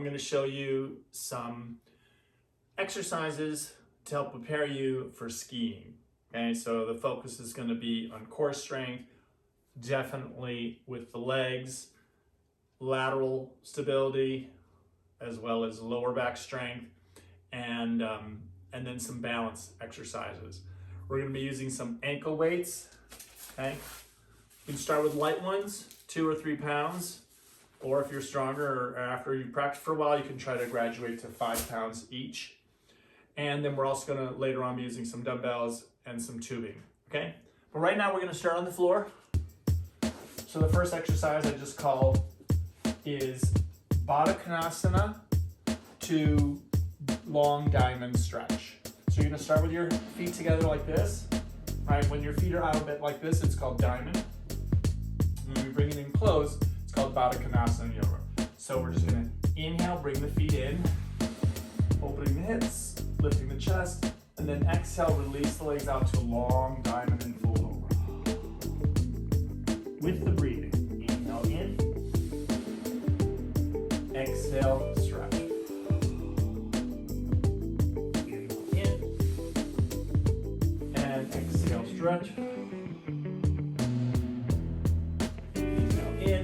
going to show you some exercises to help prepare you for skiing. Okay, so the focus is going to be on core strength, definitely with the legs, lateral stability, as well as lower back strength, and then some balance exercises. We're going to be using some ankle weights. Okay, you can start with light ones, 2 or 3 pounds, or if you're stronger or after you practice for a while, you can try to graduate to 5 pounds each. And then we're also going to later on be using some dumbbells and some tubing. Okay, but right now we're going to start on the floor. So the first exercise I just called is Baddha Konasana to long diamond stretch. So you're going to start with your feet together like this. Right, when your feet are out a bit like this, it's called diamond. When we bring it in close, it's called Baddha Konasana yoga. So we're just going to inhale, bring the feet in, opening the hips, lifting the chest, and then exhale, release the legs out to a long diamond and fold over. With the breathing, inhale in, exhale, stretch. Inhale in, and exhale, stretch. Inhale in,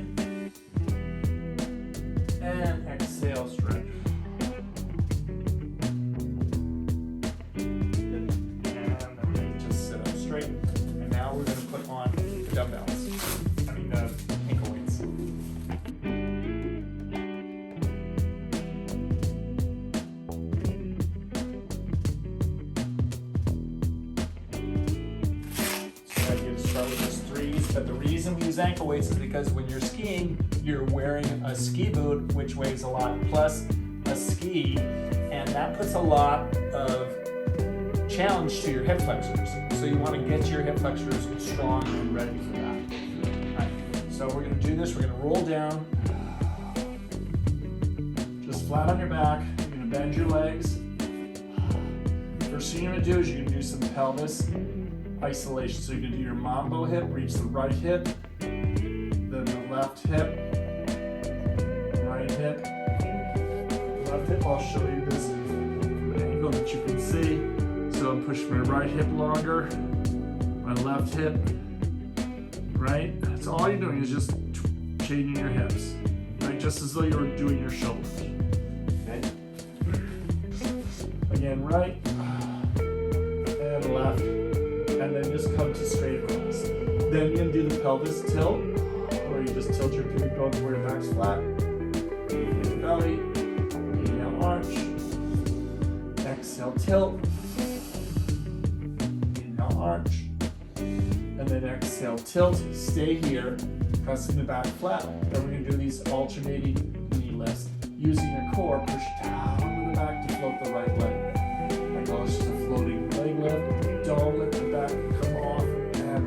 and exhale, stretch. And now we're going to put on the dumbbells, the ankle weights. So I get to start with just 3s, but the reason we use ankle weights is because when you're skiing, you're wearing a ski boot, which weighs a lot, plus a ski, and that puts a lot of challenge to your hip flexors. So you want to get your hip flexors strong and ready for that. Right. So we're going to do this. We're going to roll down, just flat on your back. You're going to bend your legs. First thing you're going to do is you're going to do some pelvis isolation. So you're going to do your mambo hip, reach the right hip, then the left hip, right hip, left hip. I'll show you this from an angle that you can see. So I'm pushing my right hip longer, my left hip, right? So all you're doing is just changing your hips, right? Just as though you were doing your shoulders, okay? Again, right, and left, and then just come to straight across. Then you're gonna do the pelvis tilt, where you just tilt your pubic bone where your back's flat, hit the belly, inhale arch, exhale tilt, arch, and then exhale, tilt, stay here, pressing the back flat. Then we're going to do these alternating knee lifts. Using your core, push down with the back to float the right leg. My goal is just a floating leg lift. Don't let the back come off and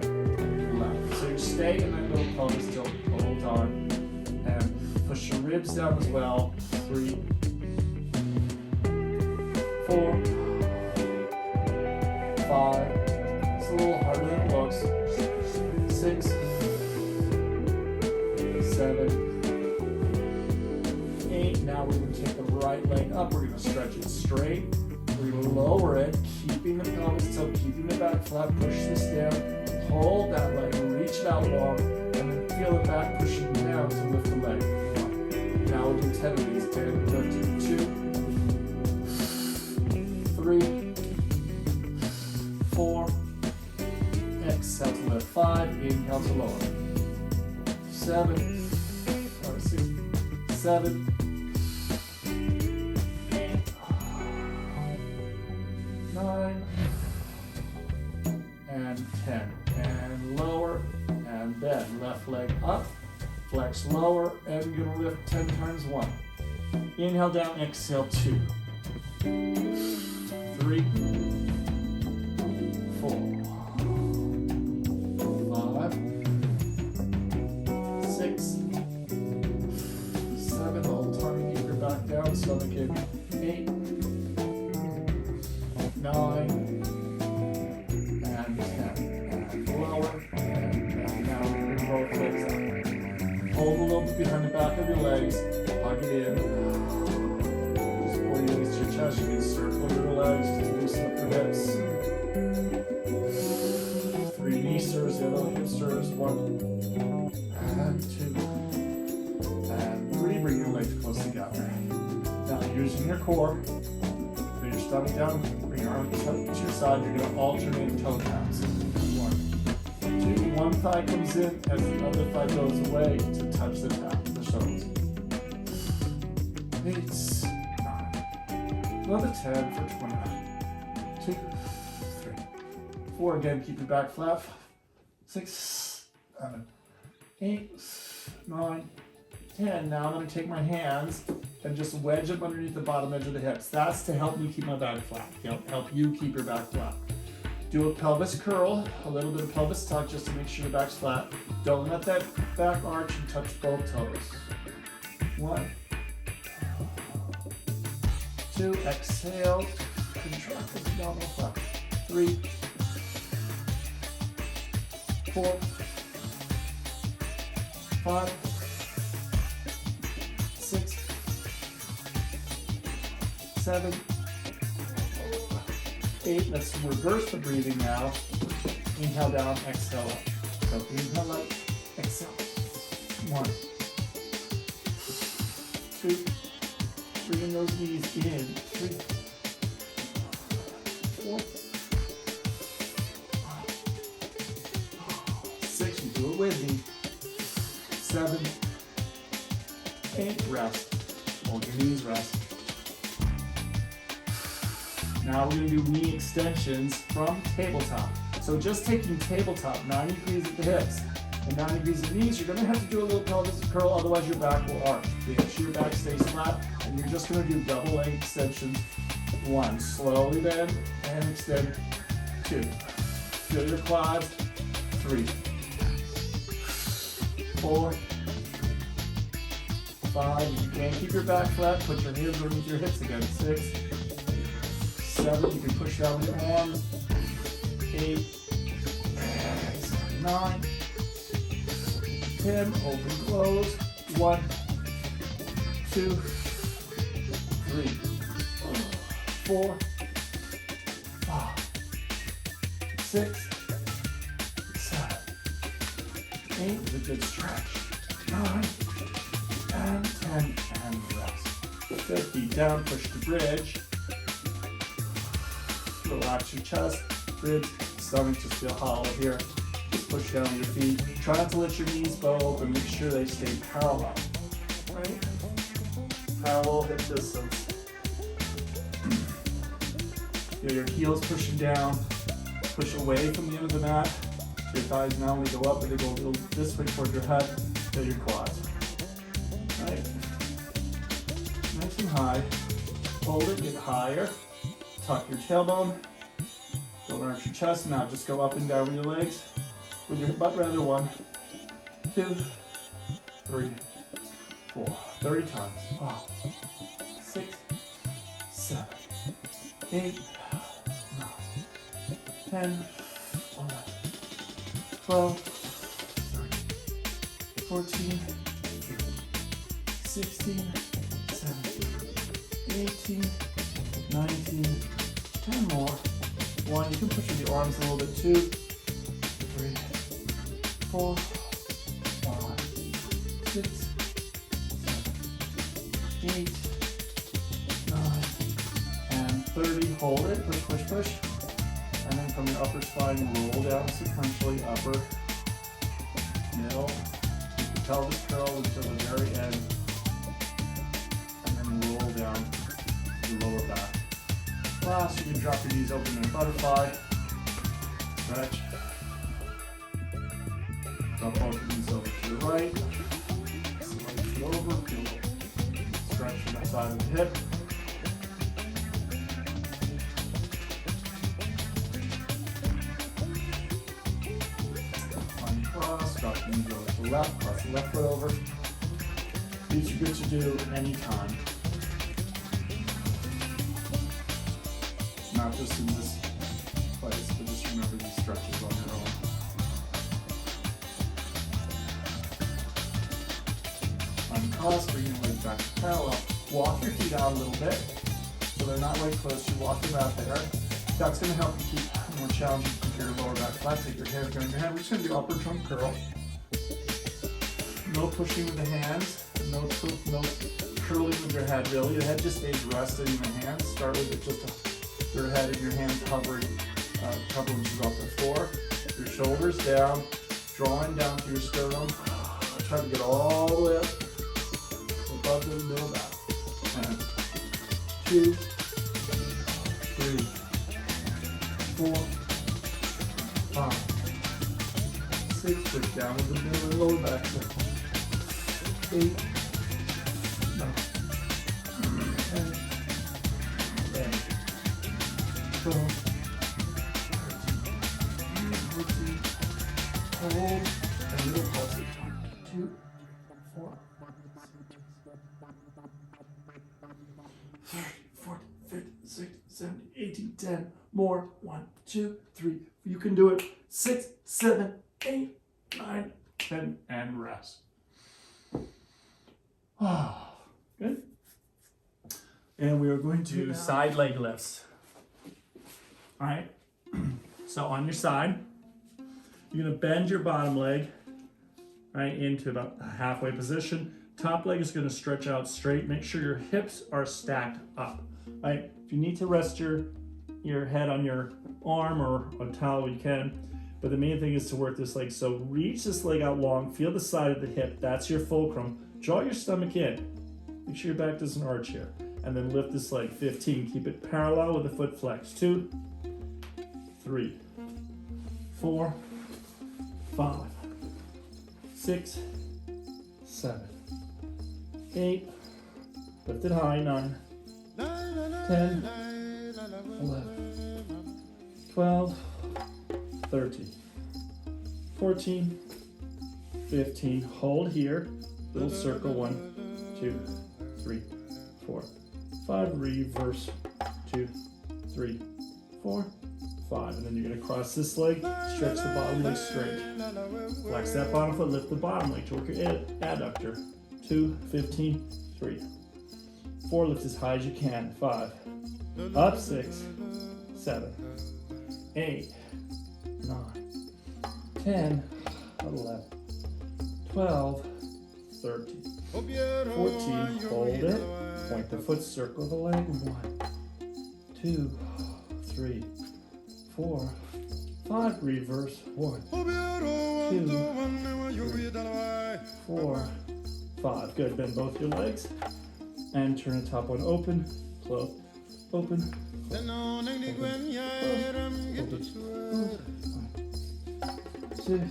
left. So you stay in that little pelvis tilt, hold on, and push your ribs down as well. 3, 4, 5, a little harder than it looks. 6, 7, 8. Now we're going to take the right leg up. We're going to stretch it straight. We're going to lower it, keeping the pelvis tilt, keeping the back flat. Push this down. Hold that leg. Reach it out long, and then feel the back pushing down to lift the leg. Now we'll do 10 of these. 10, 2, 3, 4. Exhale to lift. 5, inhale to lower. 7, 6, 7, 8, 9, and 10. And lower, and bend. Left leg up, flex lower, and you're going to lift 10 times 1. Inhale down, exhale 2, 3, 4. 6, 7, hold tongue, keep your back down, stomach in. 8, 9, and 10. And lower, and now we're going to both legs up. Hold a little bit behind the back of your legs, hug it in. chest. You can circle your legs to loosen up your hips. 3 knee stirs, the other hip stirs. 1 and 2 and 3. Bring your legs close together. Now using your core, put your stomach down, bring your arms to your side. You're going to alternate toe taps. 1, 2. One thigh comes in as the other thigh goes away to touch the tap, the toes. 8, 9. Another 10 for 29. 2, 3, 4. Again, keep your back flat. 6, 7, 8, 9, 10. Now I'm going to take my hands and just wedge them underneath the bottom edge of the hips. That's to help me keep my back flat. Help you keep your back flat. Do a pelvis curl, a little bit of pelvis tuck just to make sure your back's flat. Don't let that back arch and touch both toes. 1, 2, exhale, contract the abdominal flap. 3, 4, 5, 6, 7, 8. Let's reverse the breathing now. Inhale down, exhale up. So inhale up, exhale. 1, 2, bring those knees in. 3, 4, 6. You do it with me. 7, 8. Rest. Hold your knees, rest. Now we're going to do knee extensions from tabletop. So just taking tabletop, 90 degrees at the hips and 90 degrees at the knees, you're going to have to do a little pelvis curl, otherwise your back will arch. Make sure your back stays flat, and you're just going to do double leg extensions. 1, slowly bend and extend. 2, feel your quads. 3, 4, 5. If you can't keep your back flat, put your hands underneath your hips again. 6, 7, you can push down with your arms. 8, 9, 10, open, close. 1, 2, 3, 4, 5, 6, 7, 8, with a good stretch. 9, and 10, and rest. Good, feet down, push the bridge. Relax your chest, ribs, stomach just feel hollow here. Just push down your feet. Try not to let your knees bow open. Make sure they stay parallel. Right? Parallel hip distance. Feel your heels pushing down. Push away from the end of the mat. Your thighs not only go up, but they go a little this way toward your head. Feel your quads. Right? Nice and high. Hold it, get higher. Tuck your tailbone, don't arch your chest. Now just go up and down with your legs, with your butt rather. 1, 2, 3, 4, 30 times. 5, 6, 7, 8, 9, 10, 11, 12, 13, 14, 16, 17, 18, 19, 10 more. 1, you can push with your arms a little bit. 2, 3, 4, 5, 6, 7, 8, 9, and 30. Hold it, push, push, push. And then from your upper spine, roll down sequentially, upper, middle. Keep the pelvis curl until the very end. And then roll down to the lower back. Last, you can drop your knees open in a butterfly. Stretch. Drop both your knees over to the right. Slide it over. Stretch from that side of the hip. Uncross. Drop your knees over to the left. Cross the left foot over. These are good to do anytime. Not just in this place, but just remember these stretches on your own. Uncross, bring your legs back to parallel. Walk your feet out a little bit. So they're not right close. You walk them out there. That's going to help you keep more challenging compared to lower back flat. Take your hands behind your head. We're just going to do upper trunk curl. No pushing with the hands. No curling with your head, really. Your head just stays rested in the hands. Start with it just your head and your hands hovering off the floor. Your shoulders down, drawing down to your sternum. Try to get all the way up above the middle back. And 2, 3, 4, 5, 6. Push down with the middle and lower back. 8, 9, 10, 11, 12, 13, 14. Hold and middle pulse. 2, 4, 3, 4, 5, 6, 7, 18, 10. More. 1, 2, 3. You can do it. 6, 7, 8, 9, 10, and rest. Good. And we are going to side leg lifts. All right. So on your side, you're going to bend your bottom leg right into about a halfway position. Top leg is going to stretch out straight. Make sure your hips are stacked up. Right. If you need to rest your head on your arm or a towel, you can. But the main thing is to work this leg. So reach this leg out long. Feel the side of the hip. That's your fulcrum. Draw your stomach in. Make sure your back doesn't arch here. And then lift this leg. 15. Keep it parallel with the foot flex. 2, 3, 4, 5, 6, 7, 8. Lift it high. 9, 10, 11, 12, 13, 14, 15. Hold here. Little circle. 1, 2, 3, 4, 5. Reverse. 2, 3, 4, 5. And then you're going to cross this leg. Stretch the bottom leg straight. Flex that bottom foot. Lift the bottom leg to work your adductor. 2, 15, 3, 4. Lift as high as you can. 5. Up. 6, 7, 8, 9, 10, 11, 12, 13, 14. Hold it. Point the foot, circle the leg. 1, 2, 3, 4, 5. Reverse. 1, 2, 3, 4, 5. Good. Bend both your legs and turn the top one open, close, open, close, open, close, open, close. 6,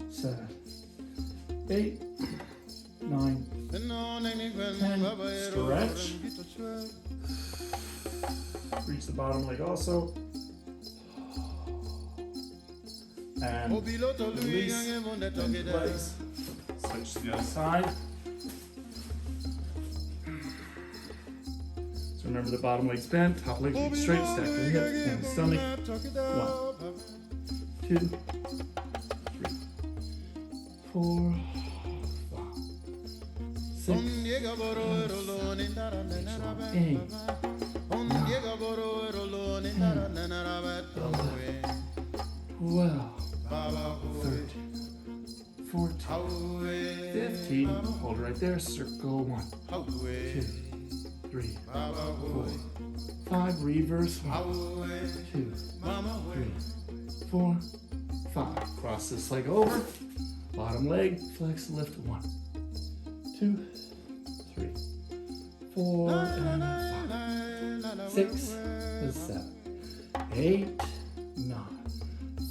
7, 8, 9, 10. Stretch. Reach the bottom leg also. And release. Bend legs. Switch to the other side. So remember the bottom leg's bent, top leg straight, stack your hips and stomach. 1, 2, 3, 4, 5, 6, 7, 8, 9, 12, 13, 14, 15. Hold right there. Circle. 1, 2, 3, 4, 5. Reverse. 1, 2, 3, 4, 5. Cross this leg over. Bottom leg. Flex. Lift. 1, 2, 3, 4, and 5. 6, 7, 8, 9.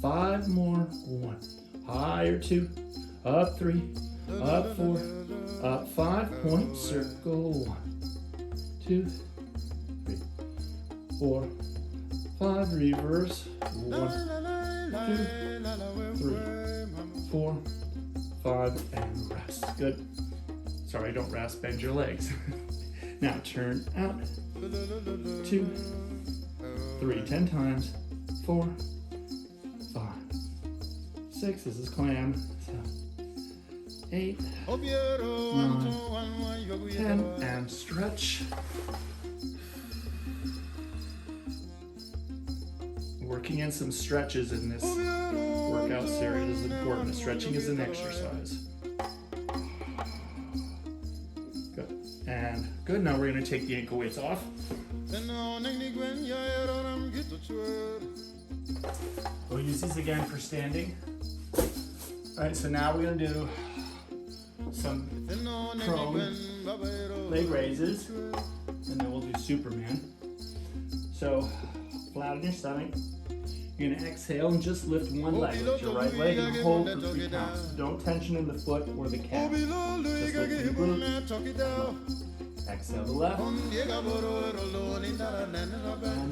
5 more. 1. Higher. 2. Up. 3. Up. 4. Up. 5. Point. Circle. 1, 2, 3, 4, 5. Reverse. 1, 2, 3, 4, 5, and rest. Good. Sorry, don't rest. Bend your legs. Now turn out. 2, 3. 10 times. 4, 5, 6. This is clam. 7, 8, 9, 10, and stretch. Working in some stretches in this workout series is important. Stretching is an exercise. Good. And good. Now we're going to take the ankle weights off. We'll use these again for standing. All right, so now we're going to do some prone leg raises, and then we'll do Superman. So flat on your stomach. You're going to exhale and just lift one leg. Lift your right leg and hold for 3 counts. Don't tension in the foot or the calf. Just lift the glute. Exhale the left. And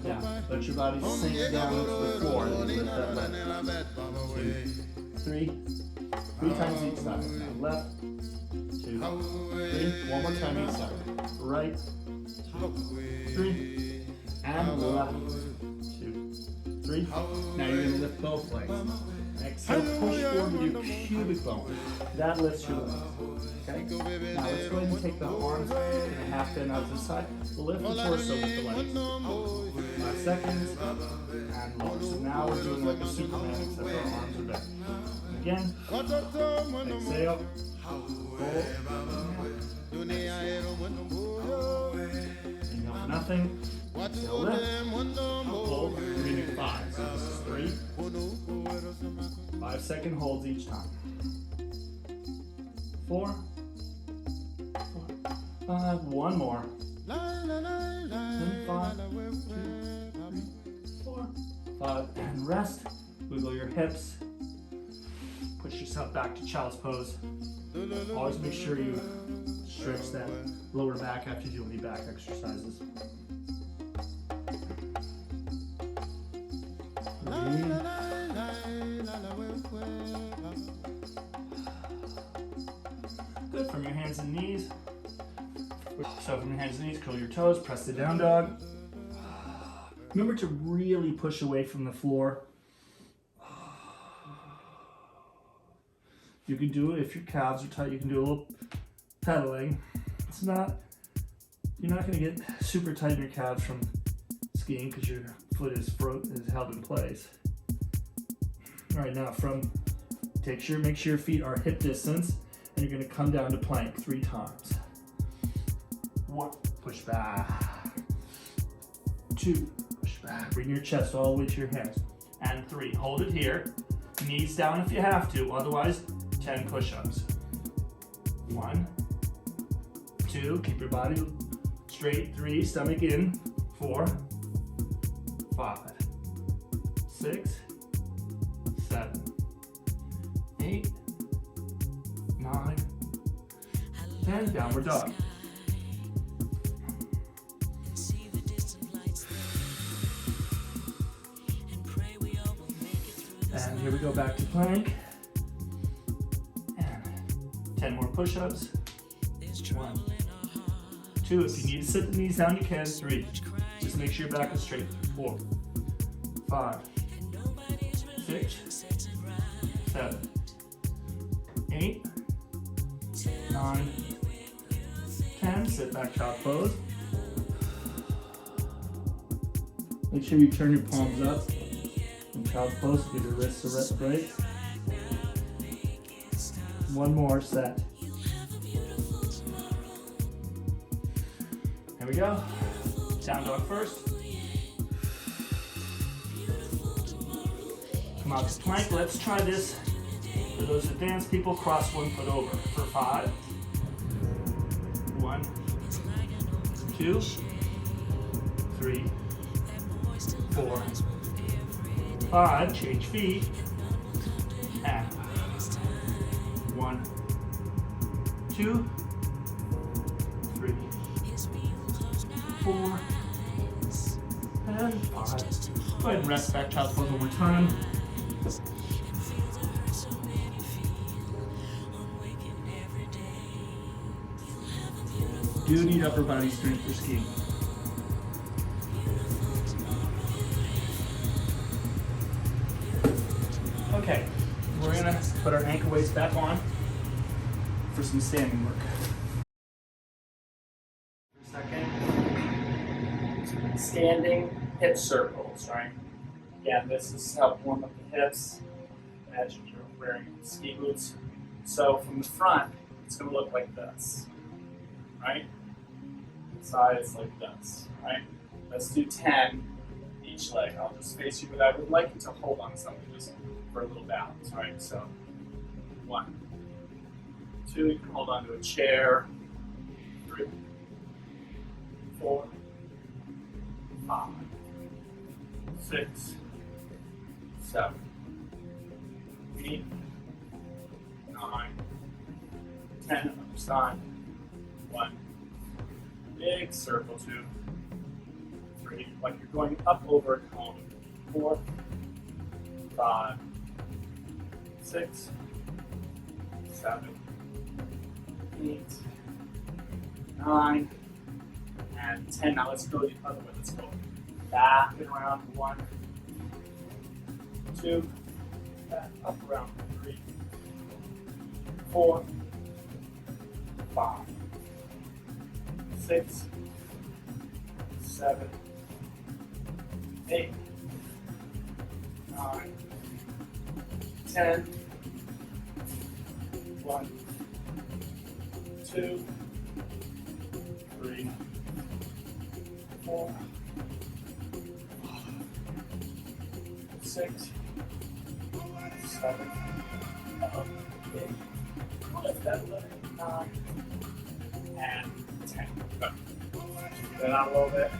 down. Let your body sink down to the floor and lift that leg. 2, 3. 3 times each side. Now left. 2, 3. One more time each side. Right. 2, 3. And left. 2, 3. Now you're going to lift both legs. Exhale, push forward with your pubic bone. That lifts your legs. Okay? Now let's go ahead and take the arms in a half bend out to the side. Lift the torso with the legs. 5 seconds. And lower. So now we're doing like a Superman, except our arms are back. Again. Exhale. Hold. Inhale for nothing. Exhale, lift. Hold. We're going to do 5. So this is 3. 5-second holds each time. 4. 5. One more. And 5. 2, 3, 4, 5. And rest. Wiggle your hips. Push yourself back to child's pose. Always make sure you stretch that lower back after you do any back exercises. Good. From your hands and knees. So from your hands and knees, curl your toes, press the down dog. Remember to really push away from the floor. You can do it if your calves are tight. You can do a little pedaling. It's not, you're not going to get super tight in your calves from skiing because your foot is held in place. All right, now make sure your feet are hip distance, and you're going to come down to plank 3 times. 1, push back. 2, push back. Bring your chest all the way to your hands. And 3, hold it here. Knees down if you have to, otherwise 10 push-ups. 1, 2, keep your body straight. 3, stomach in. 4, 5, 6, 7, 8, 9, 10. Downward dog. And here we go back to plank. And 10 more push-ups. 1, 2. If you need to sit the knees down, you can. 3. Just make sure your back is straight. 4, 5, 6, 7, 8, 9, 10. Sit back, chop pose. Make sure you turn your palms up. Child's pose, give your wrists a rest break. 1 more set. Here we go. Down dog first. Come out to plank. Let's try this. For those advanced people, cross 1 foot over for 5. 1, 2, 3, 4, 5, change feet, and 1, 2, 3, 4, and 5. Go ahead and rest back, child's pose one more time. Do need upper body strength for skiing. Okay, we're gonna put our ankle weights back on for some standing work. For a second, standing hip circles, right? Again, this is to help warm up the hips. Imagine you're wearing ski boots. So from the front, it's going to look like this, right? The sides like this, right? Let's do 10 each leg. I'll just face you, but I would like you to hold on to something just for a little balance, right? So 1, 2, you can hold on to a chair. 3, 4, 5, 6, 7, 8, 9, 10. Other side. 1. Big circle. 2, 3. Like you're going up over a cone. 4, 5, 6, 7, 8, 9, and 10. Now let's go the other way. Let's go back and around. 1, 2, back up around. 3, 4, 5, 6, 7, 8, 9, 10. 1, 2, 3, 4, 6, 7, 8, 9, and 10. Good. Then out a little bit.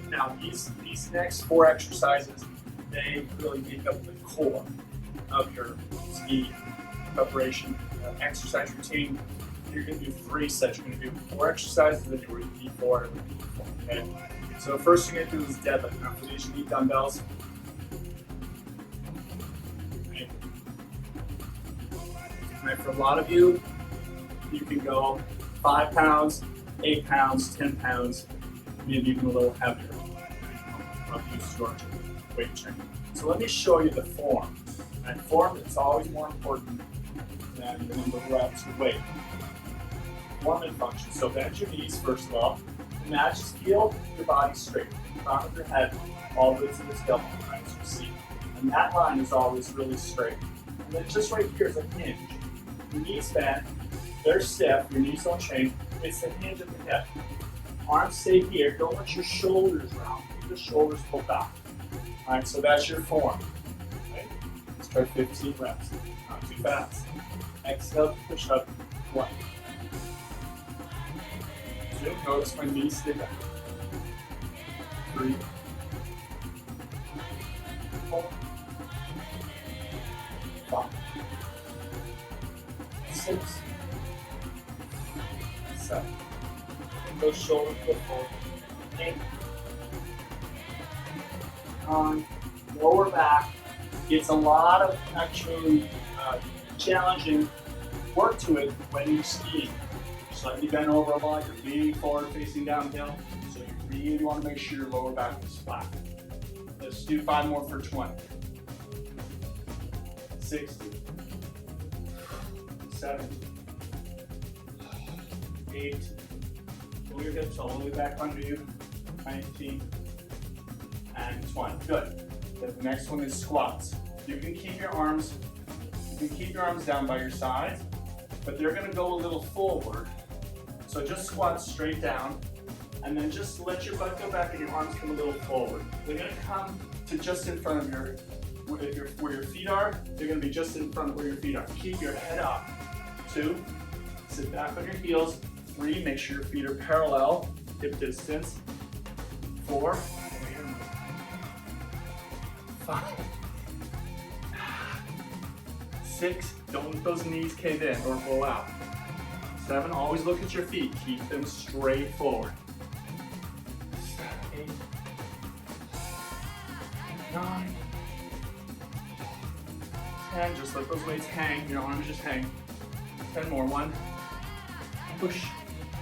Now these next 4 exercises, they really make up the core of your ski preparation exercise routine. You're going to do 3 sets. You're going to do 4 exercises, then you repeat 4 and repeat 4. Okay. So first you're going to do is deadlift. Now for these, you need dumbbells. Okay. Right, for a lot of you, you can go 5 pounds, 8 pounds, 10 pounds, maybe even a little heavier. Of your weight training. So let me show you the form. And form is always more important than the number of reps or weight. Form and function. So bend your knees first of all. Imagine, feel your body straight. The front of your head all the way to this elbow, right? As you see. And that line is always really straight. And then just right here is a hinge. Your knees bend, they're stiff, your knees don't change. It's the hinge of the hip. Arms stay here. Don't let your shoulders round. Keep the shoulders pulled back. All right, so that's your form. Okay? Let's try 15 reps. Not too fast. Exhale, push up. 1. 2. Notice my knees stay back. 3. 4. 5. 6. 7. Those shoulders go forward. 8. 9. Lower back. It's a lot of actually challenging work to it when you're skiing. Slightly bent over a lot, you're leaning forward facing downhill, so you really want to make sure your lower back is flat. Let's do 5 more for 20. 60. 70. 8. Pull your hips all the way back under you. 19. And 20. Good. The next one is squats. You can keep your arms down by your sides, but they're going to go a little forward. So just squat straight down, and then just let your butt go back and your arms come a little forward. They're going to come to just in front of where your feet are. They're going to be just in front of where your feet are. Keep your head up. 2, sit back on your heels. 3, make sure your feet are parallel, hip distance. 4, 5, 6, don't let those knees cave in or blow out. 7, always look at your feet, keep them straight forward. 8, 9, 10, just let those weights hang, your arms just hang. 10 more, 1, push,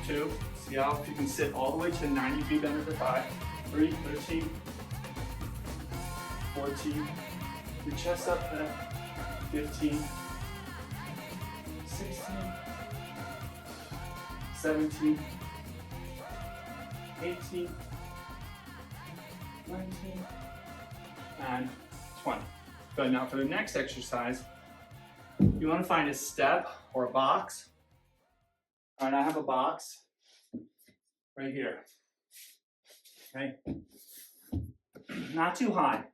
2, see how if you can sit all the way to 90 degree bend at the thigh. 3, 13, 14, your chest up there, 15, 16, 17, 18, 19, and 20. Good, now for the next exercise, you want to find a step or a box. All right, I have a box right here. Okay, not too high.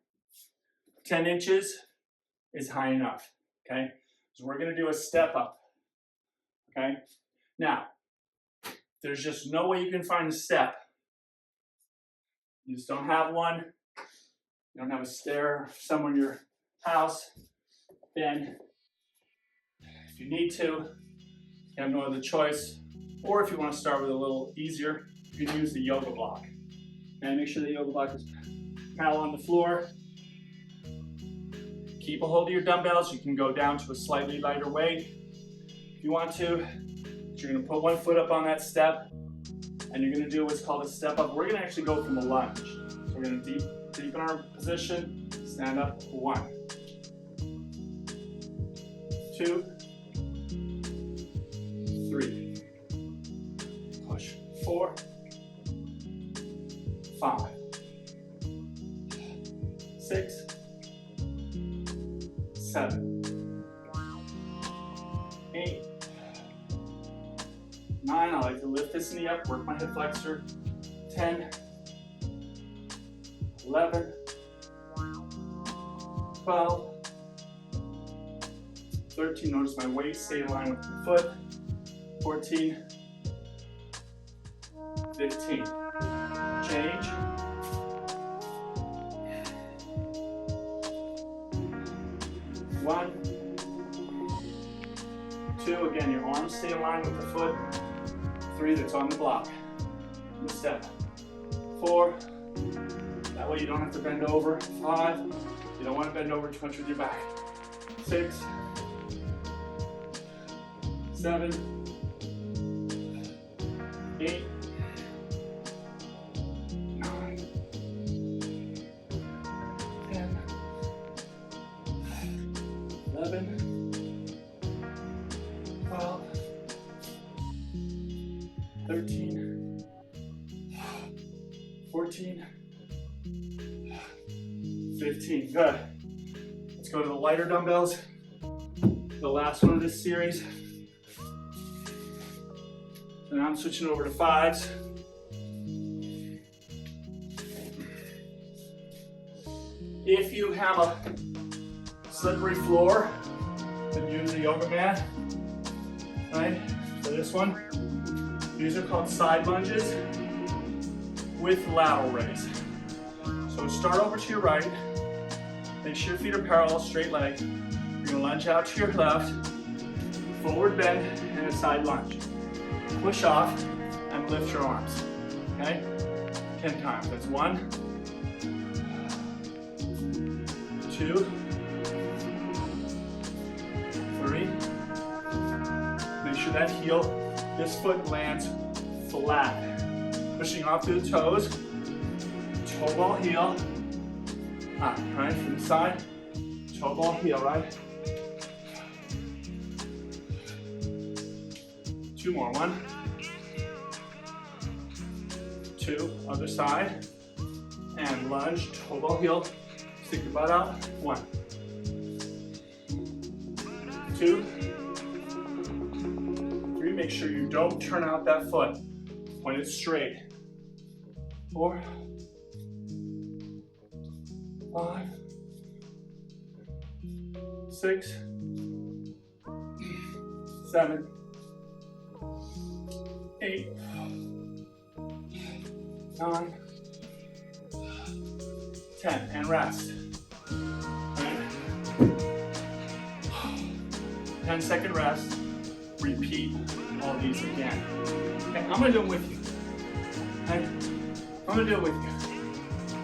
10 inches is high enough. Okay, so we're going to do a step up. Okay, now there's just no way you can find a step. You just don't have one. You don't have a stair somewhere in your house. Then, if you need to, you have no other choice. Or if you want to start with a little easier, you can use the yoga block. And make sure the yoga block is parallel on the floor. Keep a hold of your dumbbells. You can go down to a slightly lighter weight if you want to. But you're going to put one foot up on that step, and you're going to do what's called a step up. We're going to actually go from a lunge. So we're going to deepen our position, stand up, 1, 2, 3, push, 4, 5, 6, 7, 8, 9. I like to lift this knee up, work my hip flexor. 10, 11, 12, 13. Notice my waist stay in line with the foot. 14, 15. Change. 1, 2. Again, your arms stay in line with the foot. 3, that's on the block. And step. 4. That way you don't have to bend over. 5. You don't want to bend over too much with your back. 6, 7, 8, 9, 10, 11, 12, 13, 14, 15. Good. Let's go to the lighter dumbbells. The last one of this series. So now I'm switching over to 5s. If you have a slippery floor, then use a yoga mat. Right? For this one, these are called side lunges with lateral raise. So start over to your right. Make sure your feet are parallel, straight leg. You're gonna lunge out to your left, forward bend, and a side lunge. Push off and lift your arms, okay? 10 times, that's 1, 2, 3. Make sure that heel, this foot lands flat. Pushing off through the toes, toe ball heel, up, right, from the side, toe ball heel, right? 2 more, 1, 2, other side, and lunge, toe ball heel, stick your butt out, 1, 2, 3, make sure you don't turn out that foot when it's straight, 4, 5, 6, 7, 8, 9, 10, and rest. 10-second rest. Repeat all these again. Okay, I'm gonna do it with you. Okay? I'm gonna do it with you.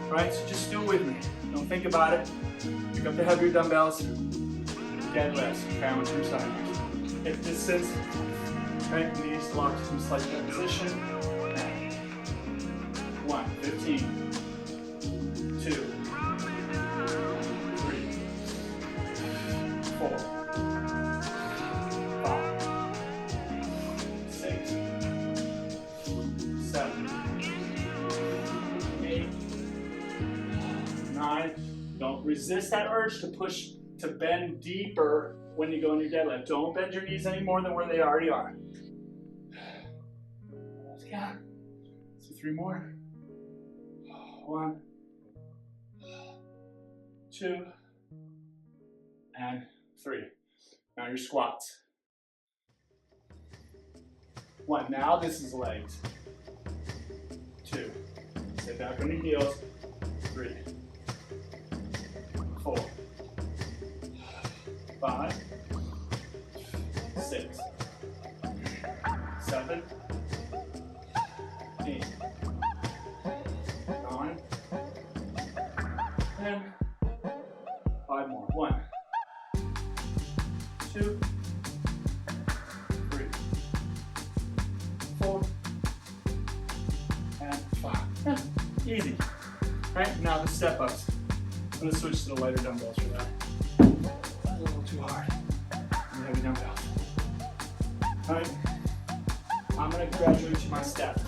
All right, so just do it with me. Don't think about it. Pick up the heavier dumbbells. Deadlifts. Okay, I want you to side. Hip distance. Okay, knees locked in slight bend position. 1, 15, 2, 3, 4, 5, 6, 7, 8, 9. Don't Resist that urge to push, to bend deeper when you go in your deadlift. Don't bend your knees any more than where they already are. Let's count. So 3 more. 1, 2, and 3. Now your squats. 1, now this is legs. 2, sit back on your heels. 3, 4, 5, 6, 7, 8, 9, 10. 5 more. 1, 2, 3, 4, and 5. Yeah, easy. Right, now the step ups. I'm going to switch to the lighter dumbbells for that. That's a little too hard. And heavy dumbbells. Alright, I'm going to graduate to my step.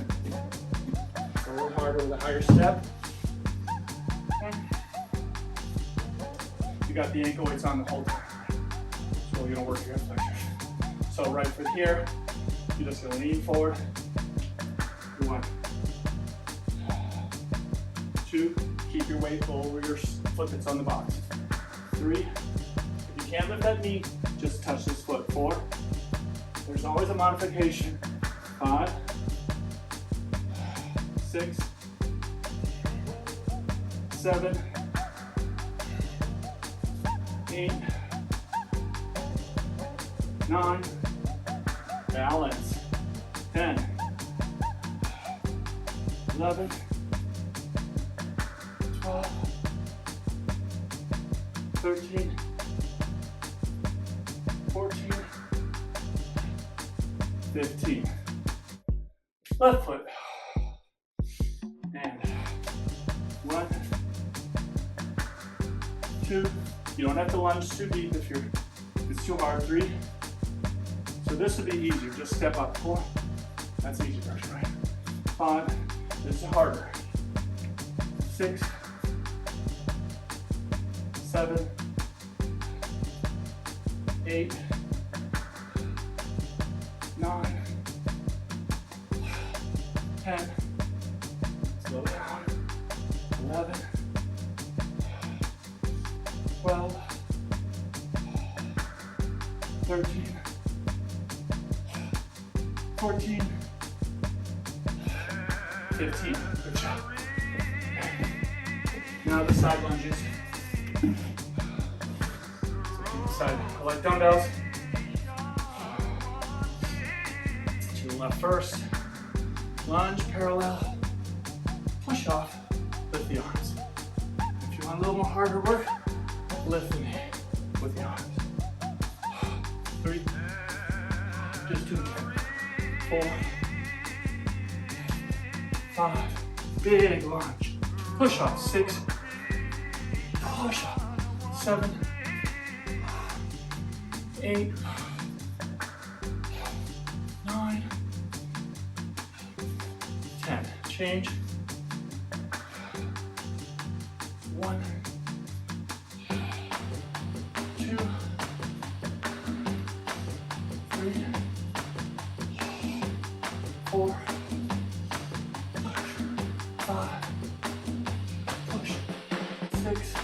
So a little harder with a higher step. Okay. You got the ankle weights on the whole time. So we're going to work your hip flexors. So right foot here, you're just going to lean forward. 1, 2, keep your weight over your foot that's on the box. 3, if you can't lift that knee, just touch this foot. 4, there's always a modification. 5, 6, 7, 8, 9, balance. 10, 11, 12, 13, 14, 15. Left foot. And 1, 2. You don't have to lunge too deep if it's too hard. 3. So this would be easier. Just step up. 4. That's easy pressure, right? 5. This is harder. 6, 7, 8, 9, 10. Slow down. 11, 12, 13, 14, 15. Good job. Now the side lunges. So keep the side like dumbbells. To the left first. Lunge, parallel. Push off. Lift the arms. If you want a little more harder work, lift the knee with the arms. 3. Just 2. 4. 5. Big lunge. Push off. 6. Push off. 7. 8. 9. 10. Change. 1, 2, 3, 4, 5, push, 6,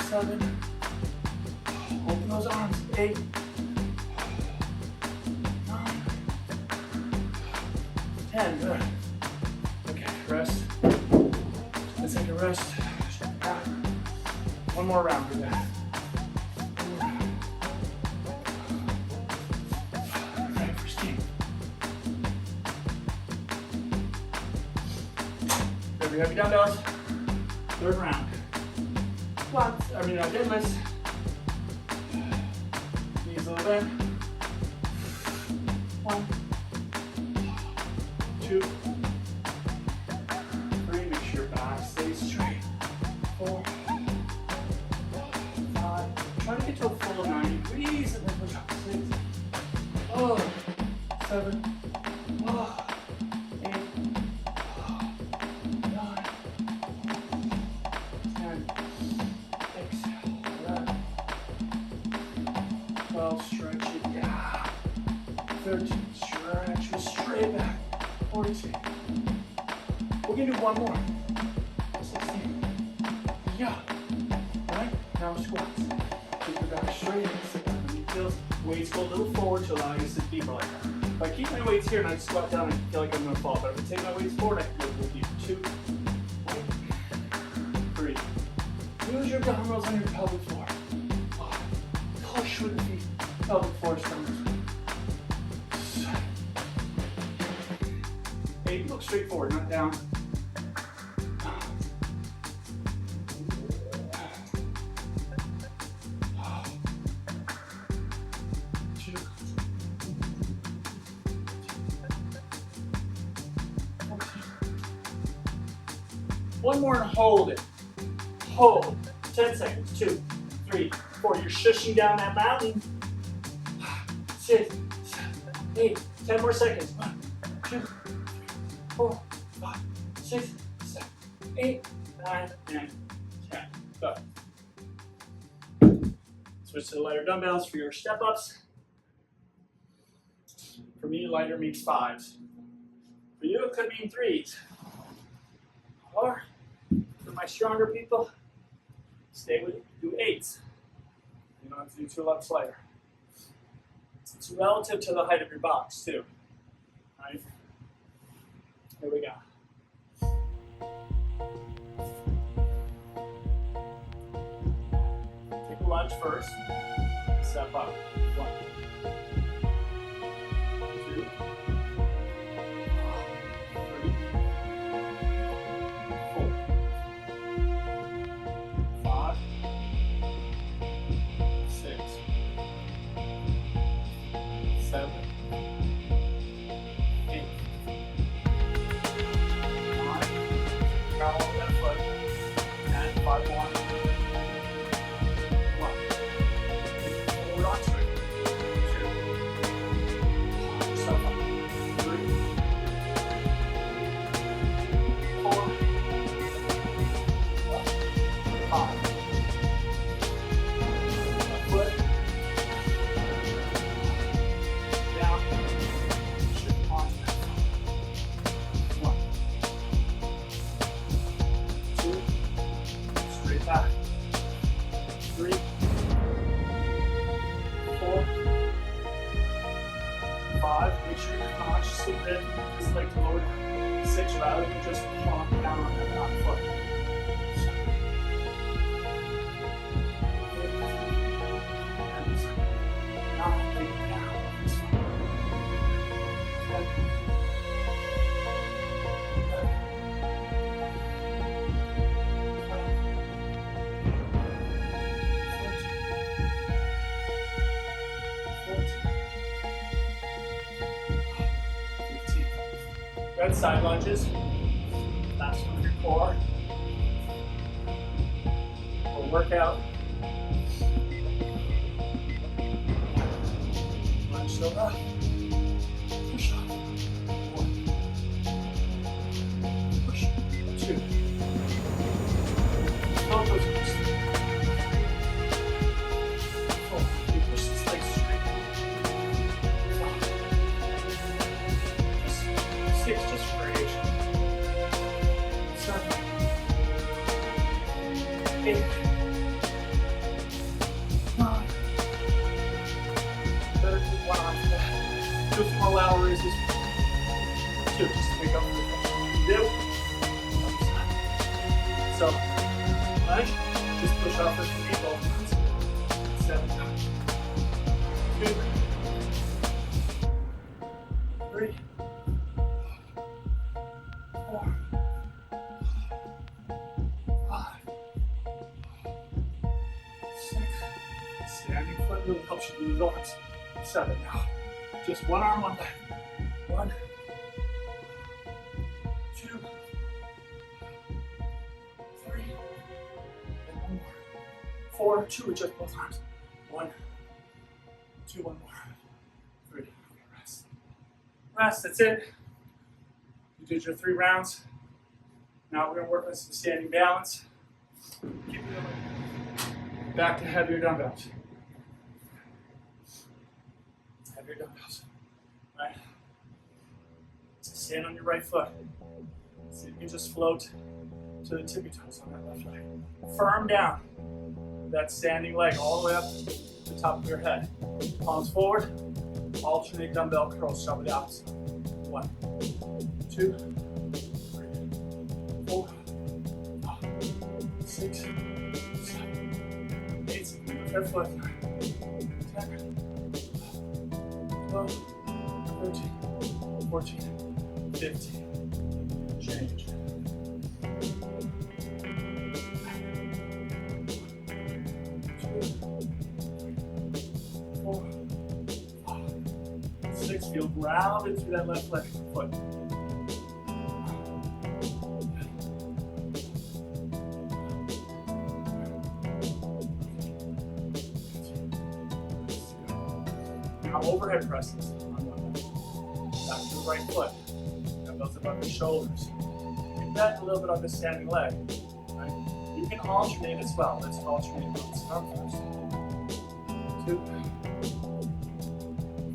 7, open those arms, 8, 9, 10, good. Okay, rest. Let's take a rest. One more round for that. Ready for steam. Heavy dumbbells. 3rd round. Squats. Deadlifts. Knees a little bent. 1, 2, 3. Make sure your back stays straight. 4, 5. Try to get to a full 90 degrees and then push up. 6. 7. 8. 9. 12, stretch it, yeah. 13, stretch it straight back. 14. We're gonna do one more. 16. Yeah. Right? Now squats. Keep your back straight and sit down on your heels. Weights go a little forward to allow you to sit deeper like that. If I keep my weights here and I squat down, I feel like I'm gonna fall. But if I take my weights forward, I can go a little deeper. 2, 3. Use your dumbbells on your pelvic floor. 5. Push with the feet. Pelvic floor stomach. 8. Look straight forward, not down. 2. One more and hold it. Hold. 10 seconds. 2, 3, 4. You're shushing down that mountain. 6, 7, 8. 10 more seconds. 1, 2, 3, 4, 5, 6, 7, 8, 9, and 10. Go. Switch to the lighter dumbbells for your step-ups. For me, lighter means 5s. For you, it could mean 3s. Or, for my stronger people, stay with it, do 8s. You don't have to do too much lighter. It's relative to the height of your box, too. Right? Here we go. Take a lunge first. Step up. 1, 2, 3, 4, 5, 6, 7, 8. Travel on that foot. And 5 more. 1. Forward on straight. 2. Yourself up. 3. 4. 5. Left foot. Down. Shift on that foot. 1. 2, straight back. 3, 4, 5. Make sure you're consciously bend this leg to lower down. 6, rather than just plonk down on that back foot. 7, 8, and 9, lay down. 10, 15. Good side lunges. Last one of your core. We'll work out. Lunge to the left. Push up. 1. Push. 2. Elbows loose. 4. You push this leg straight. 5. 6, just variation. 7, 8, 9. Better do 1 arm for that. Do some more lateral raises. 2, just to make up for the do. Other side. So, lunge, just push off with the knee both arms. 7 times. 2, 3, 4, 5, 6. Standing foot really helps you move arms. 7 now. Just 1 arm, 1 leg. 1, 2, 3, and 1 more. 4, 2, adjust both arms. 1, 2, 1 more. 3, rest. Rest, that's it. You did your 3 rounds. Now we're gonna work on some standing balance. Keep it going. Back to heavier dumbbells. your dumbbells. All right. Stand on your right foot. See if you can just float to the tippy toes on that left leg. Firm down. That standing leg all the way up to the top of your head. Palms forward. Alternate dumbbell curls. Shove it out. 1, 2, 3, 4, 5, 6, 7, 8. Move that foot. 10, 12, 13, 14, 15. Change. 4, 5, 6. Feel grounded through that left leg foot. 10. Now overhead presses on one leg. Back to the right foot. Dumbbells above your shoulders. Get that a little bit on the standing leg. Right? You can alternate as well. Let's alternate on the arm first. 2,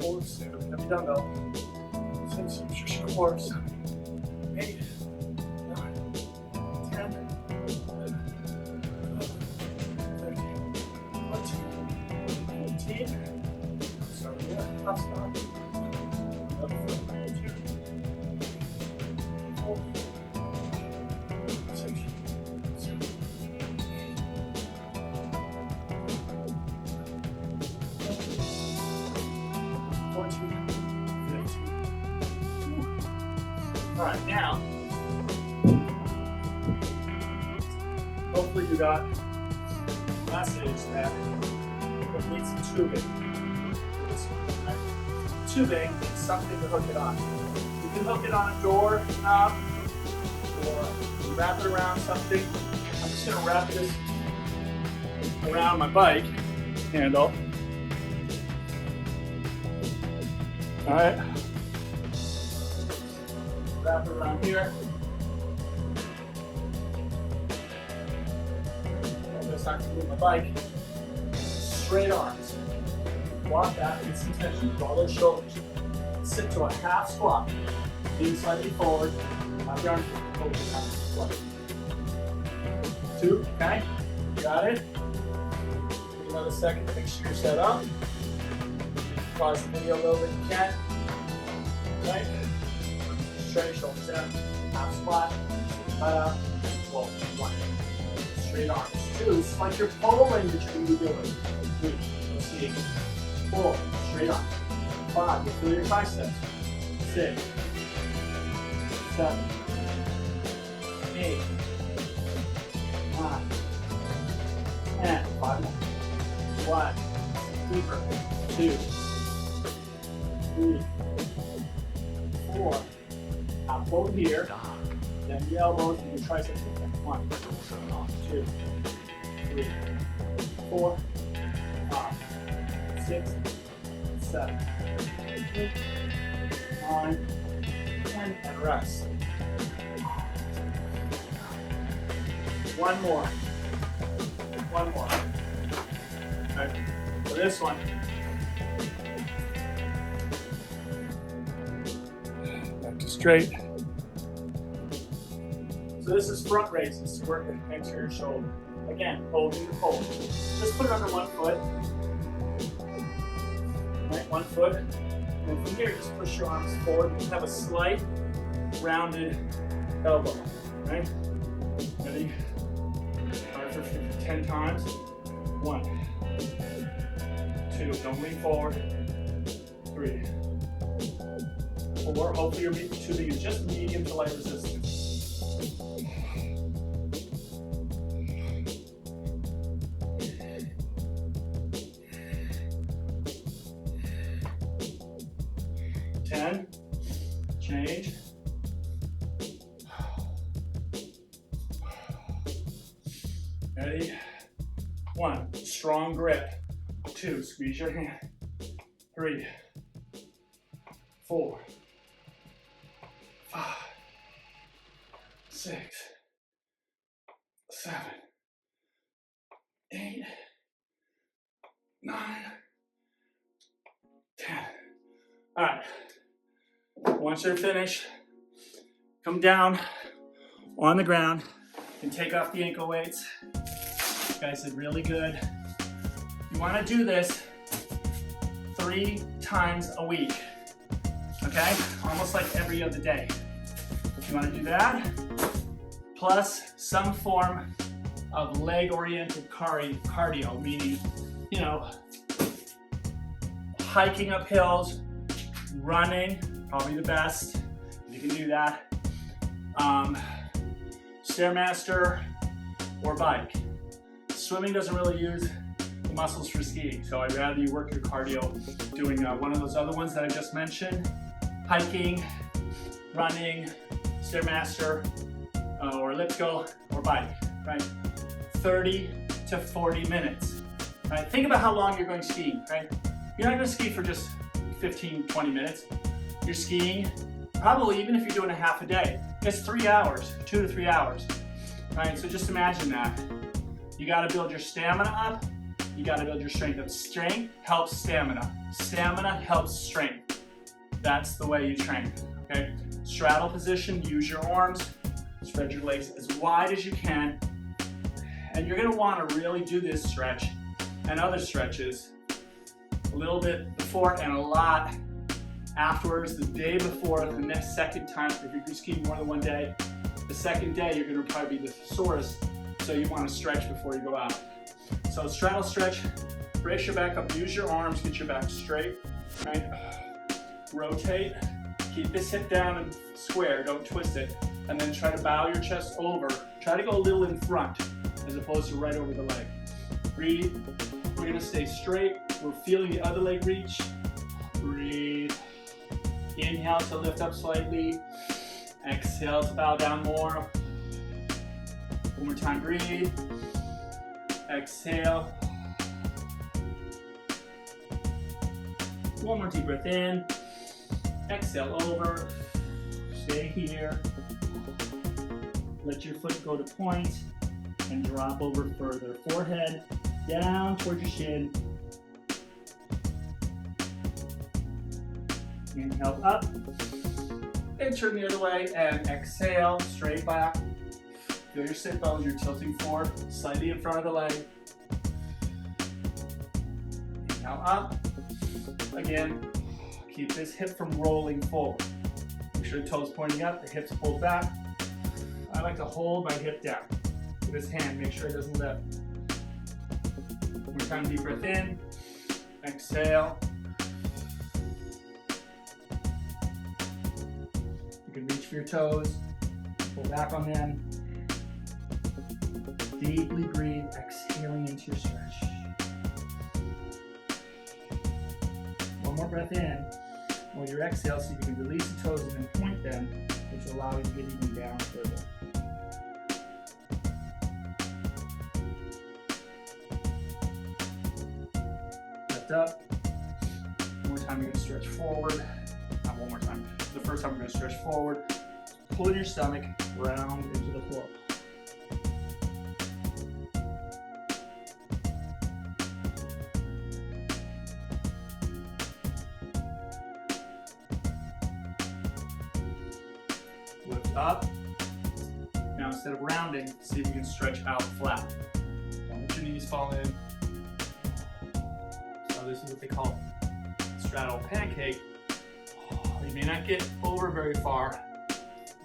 4, 6. Heavy dumbbell. 6. Use your core. 7, 8, 9, 10, 11, 13, 14, 15. Start with that. Up start. Another foot. 2, 4, 6, 7, 14, 15. All right, now, hopefully you got a message that we need some tubing for this one, right? Tubing is something to hook it on. You can hook it on a door knob or wrap it around something. I'm just gonna wrap this around my bike handle. All right. Wrap it around here. And this time to move my bike. Straight arms. Walk back with some tension. Draw those shoulders. Sit to a half squat. Lean slightly forward. Have your arms over the half squat. 2, okay? Got it? Take another second to make sure you're set up. Pause the video a little bit if you can. Right? Straight shoulders down. Half squat. Head up. 12. 1. Straight arms. 2. It's like you're pulling the tree you're doing. 3. Let's see. 4. Straight arms. 5. You feel your triceps. 6. 7. 8. 9. 10. 5 more. 1. Deeper. 2. 3, 4. Now hold here. Then the elbows and your triceps. 1, 2, 3, 4, 5, 6, 7, 8, 9, 10, and rest. 1 more. 1 more. Okay. For this one, back to straight. So this is front raises to work the anterior shoulder. Again, holding the pole. Just put it under 1 foot. Right, 1 foot. And from here, just push your arms forward. You can have a slight rounded elbow. Right? Ready? Start for 10 times. 1, 2. Don't lean forward. 3, 4. Hopefully your tubing is just medium to light resistance. 10. Change. Ready? 1. Strong grip. 2. Squeeze your hand. 3, 4, 5, 6, 7, 8, 9, 10. All right. Once you're finished, come down on the ground and take off the ankle weights. You guys did really good. You want to do this 3 times a week, okay? Almost like every other day. You want to do that, plus some form of leg-oriented cardio, meaning, you know, hiking up hills, running, probably the best, if you can do that. Stairmaster or bike. Swimming doesn't really use the muscles for skiing, so I'd rather you work your cardio doing one of those other ones that I just mentioned, hiking, running, Stairmaster, or elliptical, or bike, right? 30 to 40 minutes, right? Think about how long you're going skiing, right? You're not going to ski for just 15, 20 minutes. You're skiing, probably even if you're doing a half a day, it's 3 hours, 2 to 3 hours, right? So just imagine that. You got to build your stamina up. You got to build your strength up. Strength helps stamina. Stamina helps strength. That's the way you train, okay? Straddle position, use your arms, spread your legs as wide as you can. And you're gonna wanna really do this stretch and other stretches a little bit before and a lot afterwards, the day before, the next second time. If you're skiing more than one day, the second day you're gonna probably be the sorest, so you wanna stretch before you go out. So straddle stretch, brace your back up, use your arms, get your back straight, right? Rotate, keep this hip down and square, don't twist it, and then try to bow your chest over. Try to go a little in front as opposed to right over the leg. Breathe, we're gonna stay straight. We're feeling the other leg reach. Breathe. Inhale to lift up slightly. Exhale to bow down more. One more time, breathe. Exhale. One more deep breath in. Exhale over. Stay here. Let your foot go to point and drop over further. Forehead down towards your shin. Inhale up. And turn the other way and exhale, straight back. Feel your sit bones, you're tilting forward, slightly in front of the leg. Inhale up. Again, keep this hip from rolling forward. Make sure the toes pointing up, the hips pulled back. I like to hold my hip down with this hand, make sure it doesn't lift. One more time, deep breath in. Exhale. You can reach for your toes, pull back on them. Deeply breathe, exhaling into your stretch. One more breath in. While you exhale, see if you can release the toes and then point them, which will allow you to get even down further. Lift up. One more time, you're going to stretch forward. Not one more time. The first time, we're going to stretch forward. Pull your stomach round into the floor. Lift up. Now instead of rounding, see if you can stretch out flat. Don't let your knees fall in. So this is what they call straddle pancake. You may not get over very far.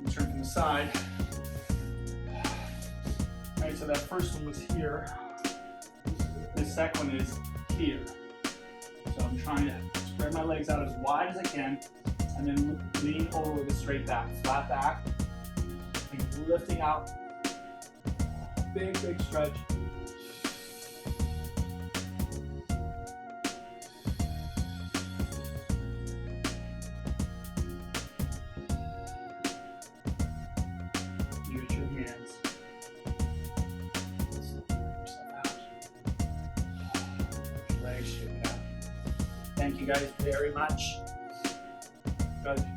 You turn from the side. All right, so that first one was here. The second one is here. So I'm trying to spread my legs out as wide as I can, and then lean over with a straight back, flat back, and lifting out. Big, big stretch. Use your hands. Legs straight out. Thank you guys very much.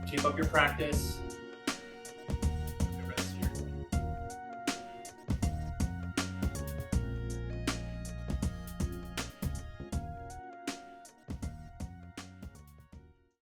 Keep up your practice.